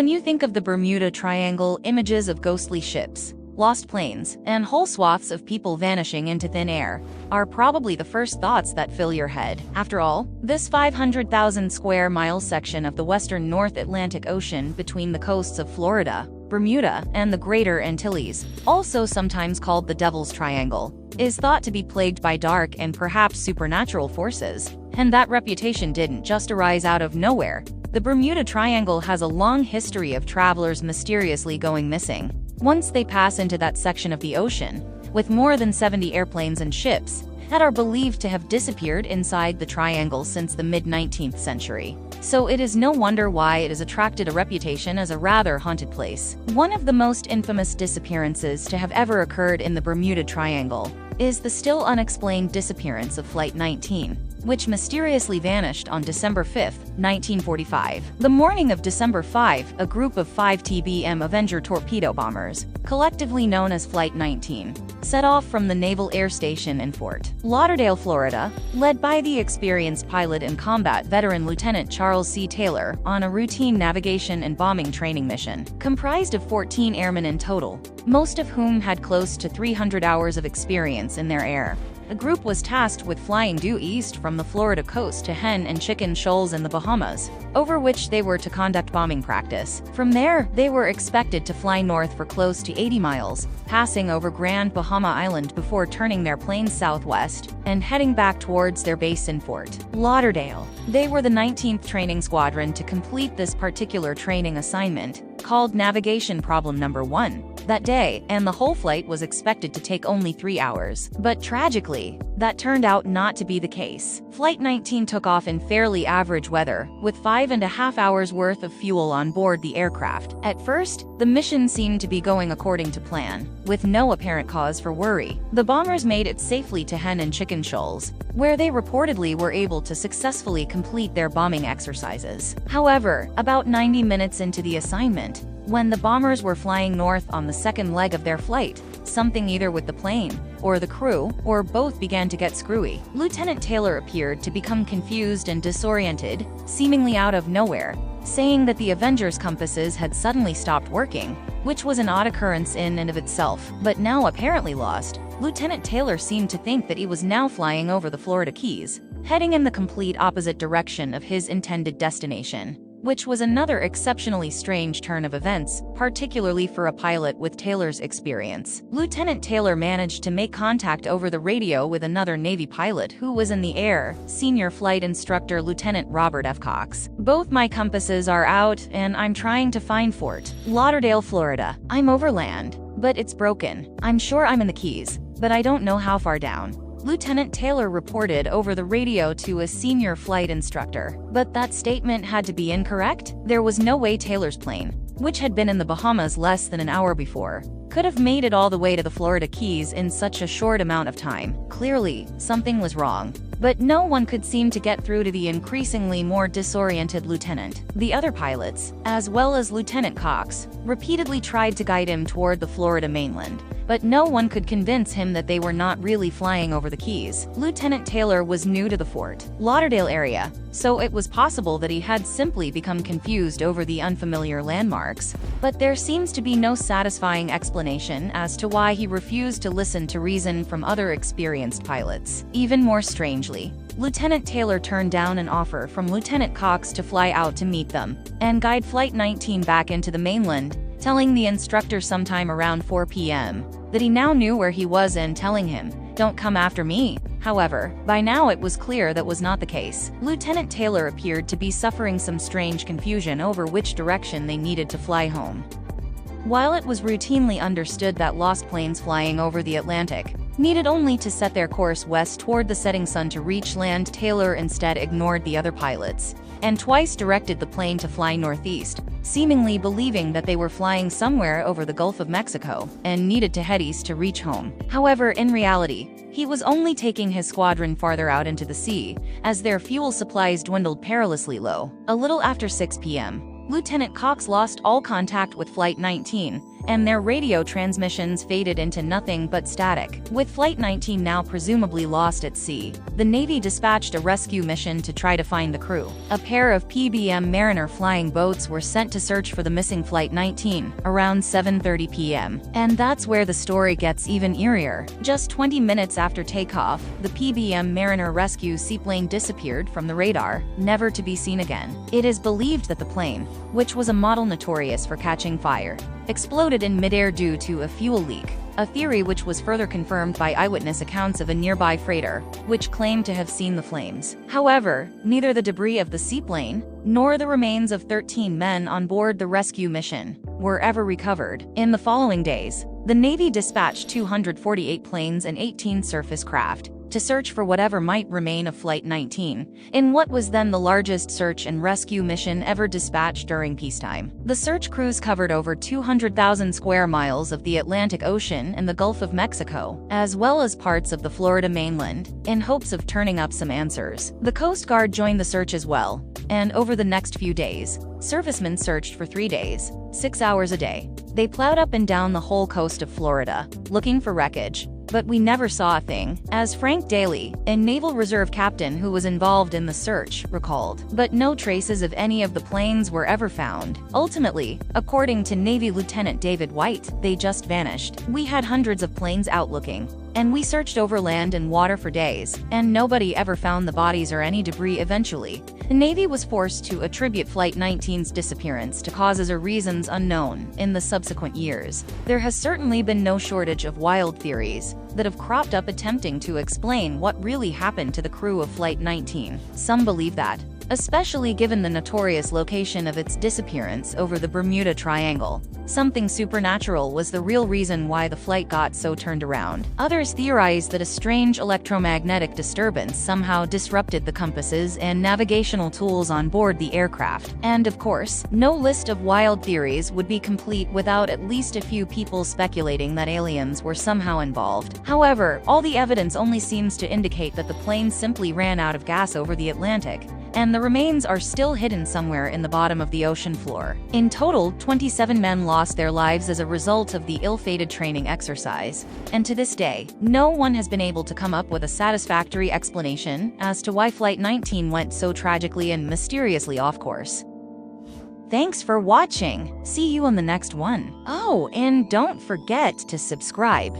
When you think of the Bermuda Triangle, images of ghostly ships, lost planes, and whole swaths of people vanishing into thin air are probably the first thoughts that fill your head. After all, this 500,000 square mile section of the western North Atlantic Ocean between the coasts of Florida, Bermuda, and the Greater Antilles, also sometimes called the Devil's Triangle, is thought to be plagued by dark and perhaps supernatural forces. And that reputation didn't just arise out of nowhere. The Bermuda Triangle has a long history of travelers mysteriously going missing once they pass into that section of the ocean, with more than 70 airplanes and ships that are believed to have disappeared inside the triangle since the mid-19th century. So it is no wonder why it has attracted a reputation as a rather haunted place. One of the most infamous disappearances to have ever occurred in the Bermuda Triangle is the still unexplained disappearance of Flight 19, which mysteriously vanished on December 5, 1945. The morning of December 5, a group of 5 TBM Avenger torpedo bombers, collectively known as Flight 19, set off from the Naval Air Station in Fort Lauderdale, Florida, led by the experienced pilot and combat veteran Lieutenant Charles C. Taylor on a routine navigation and bombing training mission, comprised of 14 airmen in total, most of whom had close to 300 hours of experience in their air. The group was tasked with flying due east from the Florida coast to Hen and Chicken Shoals in the Bahamas, over which they were to conduct bombing practice. From there, they were expected to fly north for close to 80 miles, passing over Grand Bahama Island before turning their planes southwest and heading back towards their base in Fort Lauderdale. They were the 19th Training Squadron to complete this particular training assignment, called Navigation Problem Number 1, that day, and the whole flight was expected to take only 3 hours. But tragically, that turned out not to be the case. Flight 19 took off in fairly average weather, with 5.5 hours worth of fuel on board the aircraft. At first, the mission seemed to be going according to plan, with no apparent cause for worry. The bombers made it safely to Hen and Chicken Shoals, where they reportedly were able to successfully complete their bombing exercises. However, about 90 minutes into the assignment, when the bombers were flying north on the second leg of their flight, something either with the plane, or the crew, or both began to get screwy. Lieutenant Taylor appeared to become confused and disoriented, seemingly out of nowhere, saying that the Avengers' compasses had suddenly stopped working, which was an odd occurrence in and of itself, but now apparently lost. Lieutenant Taylor seemed to think that he was now flying over the Florida Keys, heading in the complete opposite direction of his intended destination, which was another exceptionally strange turn of events, particularly for a pilot with Taylor's experience. Lieutenant Taylor managed to make contact over the radio with another Navy pilot who was in the air, Senior Flight Instructor Lieutenant Robert F. Cox. "Both my compasses are out, and I'm trying to find Fort Lauderdale, Florida. I'm over land, but it's broken. I'm sure I'm in the Keys, but I don't know how far down," Lieutenant Taylor reported over the radio to a senior flight instructor. But that statement had to be incorrect. There was no way Taylor's plane, which had been in the Bahamas less than an hour before, could have made it all the way to the Florida Keys in such a short amount of time. Clearly, something was wrong. But no one could seem to get through to the increasingly more disoriented lieutenant. The other pilots, as well as Lieutenant Cox, repeatedly tried to guide him toward the Florida mainland, but no one could convince him that they were not really flying over the Keys. Lieutenant Taylor was new to the Fort Lauderdale area, so it was possible that he had simply become confused over the unfamiliar landmarks. But there seems to be no satisfying explanation as to why he refused to listen to reason from other experienced pilots. Even more strangely, Lieutenant Taylor turned down an offer from Lieutenant Cox to fly out to meet them and guide Flight 19 back into the mainland, telling the instructor sometime around 4 p.m. that he now knew where he was and telling him, "Don't come after me." However, by now it was clear that was not the case. Lieutenant Taylor appeared to be suffering some strange confusion over which direction they needed to fly home. While it was routinely understood that lost planes flying over the Atlantic needed only to set their course west toward the setting sun to reach land, Taylor instead ignored the other pilots and twice directed the plane to fly northeast, seemingly believing that they were flying somewhere over the Gulf of Mexico and needed to head east to reach home. However, in reality, he was only taking his squadron farther out into the sea, as their fuel supplies dwindled perilously low. A little after 6 p.m., Lieutenant Cox lost all contact with Flight 19 and their radio transmissions faded into nothing but static. With Flight 19 now presumably lost at sea, the Navy dispatched a rescue mission to try to find the crew. A pair of PBM Mariner flying boats were sent to search for the missing Flight 19 around 7:30 p.m. And that's where the story gets even eerier. Just 20 minutes after takeoff, the PBM Mariner rescue seaplane disappeared from the radar, never to be seen again. It is believed that the plane, which was a model notorious for catching fire, exploded in midair due to a fuel leak, a theory which was further confirmed by eyewitness accounts of a nearby freighter, which claimed to have seen the flames. However, neither the debris of the seaplane nor the remains of 13 men on board the rescue mission were ever recovered. In the following days, the Navy dispatched 248 planes and 18 surface craft to search for whatever might remain of Flight 19, in what was then the largest search and rescue mission ever dispatched during peacetime. The search crews covered over 200,000 square miles of the Atlantic Ocean and the Gulf of Mexico, as well as parts of the Florida mainland, in hopes of turning up some answers. The Coast Guard joined the search as well, and over the next few days, servicemen searched for 3 days, 6 hours a day. They plowed up and down the whole coast of Florida, looking for wreckage, but we never saw a thing, as Frank Daly, a Naval Reserve captain who was involved in the search, recalled. But no traces of any of the planes were ever found. Ultimately, according to Navy Lieutenant David White, they just vanished. We had hundreds of planes out looking, and we searched over land and water for days, and nobody ever found the bodies or any debris eventually. The Navy was forced to attribute Flight 19's disappearance to causes or reasons unknown in the subsequent years. There has certainly been no shortage of wild theories that have cropped up attempting to explain what really happened to the crew of Flight 19. Some believe that, especially given the notorious location of its disappearance over the Bermuda Triangle, something supernatural was the real reason why the flight got so turned around. Others theorize that a strange electromagnetic disturbance somehow disrupted the compasses and navigational tools on board the aircraft. And of course, no list of wild theories would be complete without at least a few people speculating that aliens were somehow involved. However, all the evidence only seems to indicate that the plane simply ran out of gas over the Atlantic, and the remains are still hidden somewhere in the bottom of the ocean floor. In total, 27 men lost their lives as a result of the ill-fated training exercise, and to this day, no one has been able to come up with a satisfactory explanation as to why Flight 19 went so tragically and mysteriously off course. Thanks for watching. See you on the next one. Oh, and don't forget to subscribe.